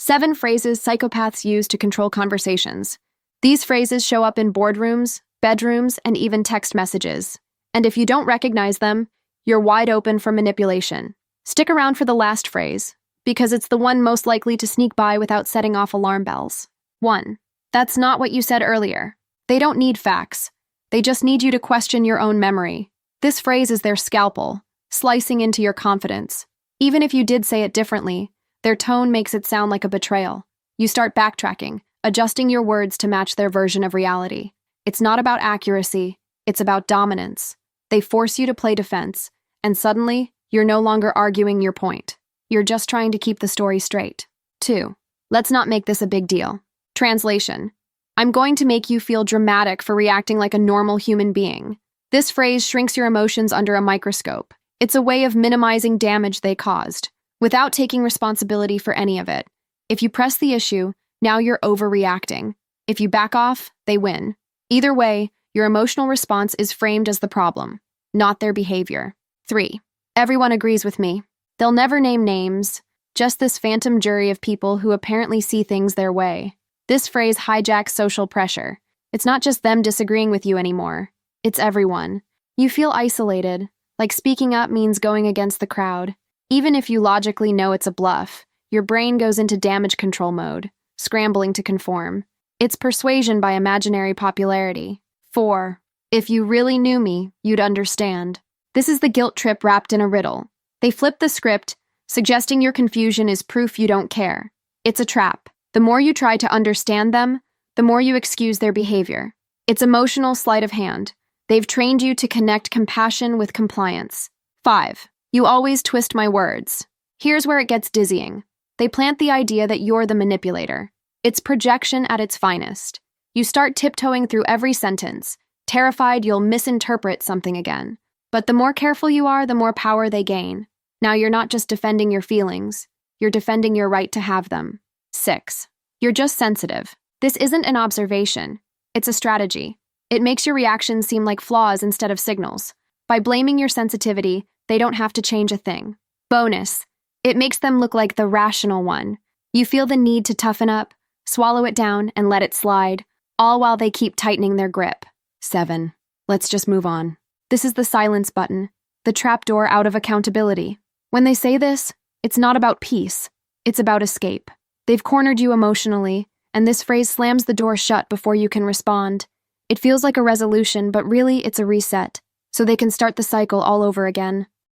7 phrases psychopaths use to control conversations. These phrases show up in boardrooms, bedrooms, and even text messages. And if you don't recognize them, you're wide open for manipulation. Stick around for the last phrase, because it's the one most likely to sneak by without setting off alarm bells. 1. That's not what you said earlier. They don't need facts. They just need you to question your own memory. This phrase is their scalpel, slicing into your confidence. Even if you did say it differently, their tone makes it sound like a betrayal. You start backtracking, adjusting your words to match their version of reality. It's not about accuracy, it's about dominance. They force you to play defense, and suddenly, you're no longer arguing your point. You're just trying to keep the story straight. 2. Let's not make this a big deal. Translation: I'm going to make you feel dramatic for reacting like a normal human being. This phrase shrinks your emotions under a microscope. It's a way of minimizing damage they caused, without taking responsibility for any of it. If you press the issue, now you're overreacting. If you back off, they win. Either way, your emotional response is framed as the problem, not their behavior. 3. Everyone agrees with me. They'll never name names, just this phantom jury of people who apparently see things their way. This phrase hijacks social pressure. It's not just them disagreeing with you anymore. It's everyone. You feel isolated, like speaking up means going against the crowd. Even if you logically know it's a bluff, your brain goes into damage control mode, scrambling to conform. It's persuasion by imaginary popularity. 4. If you really knew me, you'd understand. This is the guilt trip wrapped in a riddle. They flip the script, suggesting your confusion is proof you don't care. It's a trap. The more you try to understand them, the more you excuse their behavior. It's emotional sleight of hand. They've trained you to connect compassion with compliance. 5. You always twist my words. Here's where it gets dizzying. They plant the idea that you're the manipulator. It's projection at its finest. You start tiptoeing through every sentence, terrified you'll misinterpret something again. But the more careful you are, the more power they gain. Now you're not just defending your feelings, you're defending your right to have them. 6. You're just sensitive. This isn't an observation. It's a strategy. It makes your reactions seem like flaws instead of signals. By blaming your sensitivity, they don't have to change a thing. Bonus: it makes them look like the rational one. You feel the need to toughen up, swallow it down, and let it slide, all while they keep tightening their grip. 7. Let's just move on. This is the silence button, the trapdoor out of accountability. When they say this, it's not about peace. It's about escape. They've cornered you emotionally, and this phrase slams the door shut before you can respond. It feels like a resolution, but really it's a reset, so they can start the cycle all over again.